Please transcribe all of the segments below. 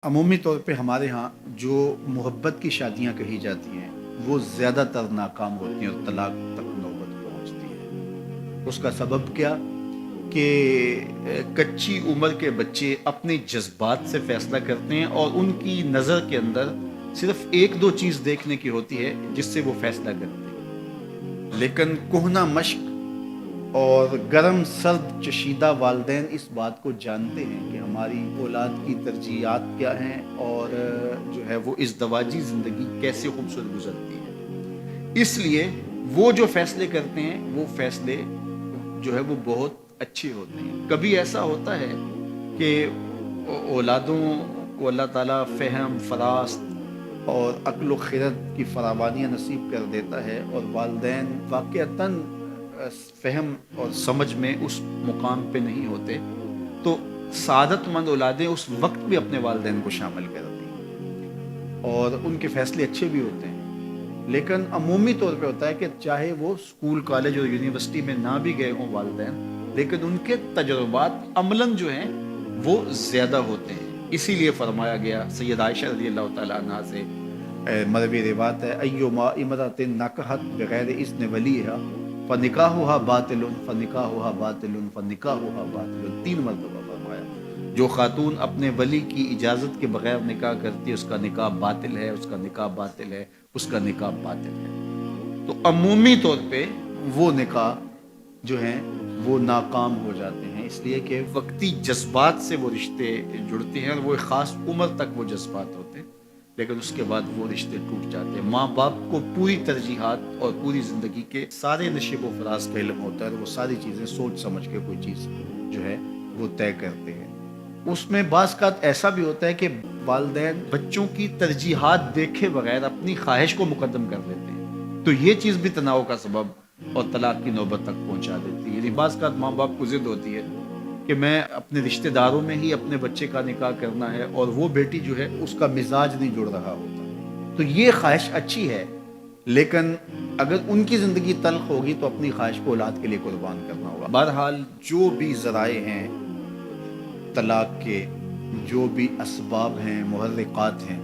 अमूमी तौर पे हमारे यहाँ जो मोहब्बत की शादियाँ कही जाती हैं वो ज़्यादातर नाकाम होती हैं और तलाक तक नौबत पहुँचती है। उसका सबब क्या कि कच्ची उम्र के बच्चे अपने जज्बात से फैसला करते हैं और उनकी नज़र के अंदर सिर्फ एक दो चीज़ देखने की होती है जिससे वो फैसला करते हैं। लेकिन कुहना मश्क और गरम सर्द चशीदा वालदैन इस बात को जानते हैं कि हमारी औलाद की तरजीहात क्या हैं और जो है वो इस दवाजी ज़िंदगी कैसे खूबसूरत गुजरती है। इसलिए वो जो फैसले करते हैं वो फैसले जो है वो बहुत अच्छे होते हैं। कभी ऐसा होता है कि औलादों को अल्लाह ताला फ़हम, फ़रास्त और अक्ल व खिरत की फरावानियाँ नसीब कर देता है और वालदैन वाक़अतन फ़हम और समझ में उस मुकाम पे नहीं होते, तो सादतमंद औलादें उस वक्त भी अपने वालिदैन को शामिल करती हैं और उनके फ़ैसले अच्छे भी होते हैं। लेकिन अमूमी तौर पे होता है कि चाहे वो स्कूल, कॉलेज और यूनिवर्सिटी में ना भी गए हों वालिदैन, लेकिन उनके तजुर्बात अमलन जो हैं वो ज़्यादा होते हैं। इसीलिए फरमाया गया सैयदा आयशा रज़ियल्लाहु तआला अन्हा से मरवी रिवायत है, अय्युमा इमरातिन नकहत बगैर इज़्न वलीहा फ़निकाहुहा बातिलुन फ़निकाहुहा बातिलुन फ़निकाहुहा बातिलुन, 3 मरतबा फरमाया। जो खातून अपने वली की इजाज़त के बगैर निकाह करती है उसका निकाह बातिल है, उसका निकाह बातिल है, उसका निकाह बातिल है। तो अमूमी तौर पे वो निकाह जो हैं वो नाकाम हो जाते हैं, इसलिए कि वक्ती जज्बात से वो रिश्ते जुड़ते हैं और वो एक ख़ास उम्र तक वो जज्बात होते हैं, लेकिन उसके बाद वो रिश्ते टूट जाते हैं। माँ बाप को पूरी तरजीहात और पूरी ज़िंदगी के सारे नशीब व फराज का इल्म होता है और वो सारी चीज़ें सोच समझ के कोई चीज़ जो है वो तय करते हैं। उसमें बाज़ कात ऐसा भी होता है कि वालिदैन बच्चों की तरजीहात देखे बगैर अपनी ख्वाहिश को मुकद्दम कर देते हैं, तो ये चीज़ भी तनाव का सबब और तलाक की नौबत तक पहुंचा देती है। यानी बाज़ कात माँ बाप को ज़िद होती है कि मैं अपने रिश्तेदारों में ही अपने बच्चे का निकाह करना है और वो बेटी जो है उसका मिजाज नहीं जुड़ रहा होता। तो ये ख्वाहिश अच्छी है, लेकिन अगर उनकी ज़िंदगी तल्ख होगी तो अपनी ख्वाहिश को औलाद के लिए कुर्बान करना होगा। बहरहाल जो भी ज़राए हैं तलाक के, जो भी असबाब हैं, मुहर्रिकात हैं,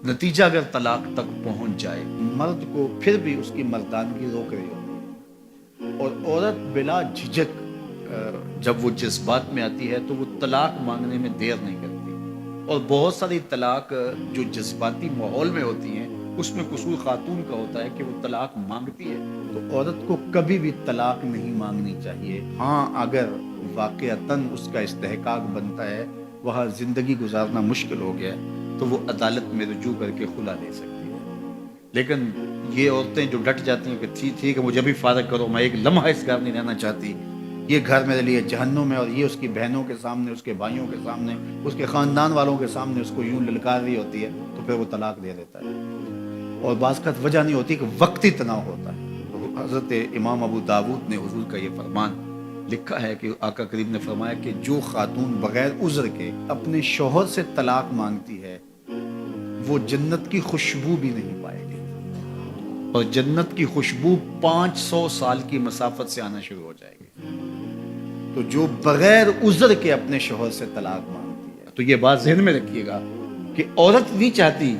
नतीजा अगर तलाक तक पहुंच जाए, मर्द को फिर भी उसकी मर्दानगी रोक रही होती है और औरत बिला झिझक जब वो जज्बात में आती है तो वो तलाक मांगने में देर नहीं करती। और बहुत सारी तलाक जो जज्बाती माहौल में होती हैं उसमें कसूर खातून का होता है कि वो तलाक मांगती है। तो औरत को कभी भी तलाक नहीं मांगनी चाहिए। हाँ, अगर वाक़अतन उसका इस्तेहकाक बनता है, वह ज़िंदगी गुजारना मुश्किल हो गया है, तो वो अदालत में रुजू करके खुला ले सकती है। लेकिन ये औरतें जो डट जाती हैं कि ठीक है, मुझे अभी फारग करो, मैं एक लम्हा इस घर नहीं रहना चाहती, ये घर मेरे लिए जहन्नुम है, और ये उसकी बहनों के सामने, उसके भाइयों के सामने, उसके ख़ानदान वालों के सामने उसको यूं ललकार रही होती है, तो फिर वो तलाक दे देता है। और बाज़ का वजह नहीं होती कि वक्ती तनाव होता है। तो हज़रत इमाम अबू दाऊद ने हुज़ूर का ये फरमान लिखा है कि आका करीम ने फरमाया कि जो खातून बगैर उज़्र के अपने शौहर से तलाक मांगती है वो जन्नत की खुशबू भी नहीं पाएगी, और जन्नत की खुशबू 500 साल की मसाफत से आना शुरू हो जाएगी। तो जो बगैर उज़्र के अपने शौहर से तलाक मांगती है, तो ये बात ज़हन में रखिएगा कि औरत नहीं चाहती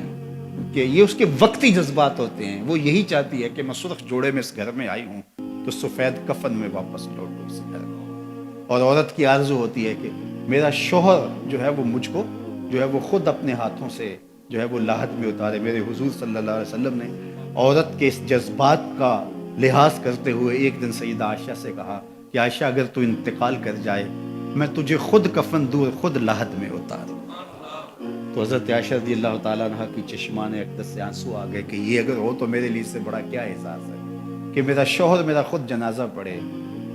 कि ये उसके वक्ती जज्बात होते हैं, वो यही चाहती है कि मैं सुर्ख जोड़े में इस घर में आई हूँ तो सफ़ेद कफन में वापस लौटूँ इस घर में। और औरत की आरज़ू होती है कि मेरा शौहर जो है वो मुझको जो है वो ख़ुद अपने हाथों से जो है वो लाहद में उतारे। मेरे हुज़ूर सल्लल्लाहु अलैहि वसल्लम ने औरत के इस जज्बात का लिहाज करते हुए एक दिन सैयदा आयशा से कहा कि आयशा, अगर तू इंतकाल कर जाए मैं तुझे खुद कफन दूँ, खुद लाहद में उतारूँ। तो हज़रत आयशा रज़ियल्लाहु तआला अन्हा की चश्मान अक़दस से आंसू आ गए कि ये अगर हो तो मेरे लिए इससे बड़ा क्या एहसास है कि मेरा शौहर मेरा खुद जनाजा पढ़े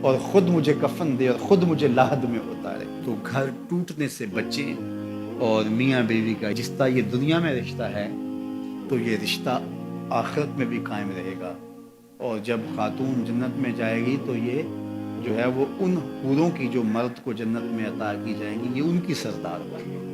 और ख़ुद मुझे कफन दे और ख़ुद मुझे लाहद में उतारे। तो घर टूटने से बचें और मियाँ बीवी का रिश्ता ये दुनिया में रिश्ता है तो ये रिश्ता आखिरत में भी कायम रहेगा, और जब खातून जन्नत में जाएगी तो ये जो है वो उन हूरों की जो मर्द को जन्नत में अता की जाएंगी, ये उनकी सरदार होगी।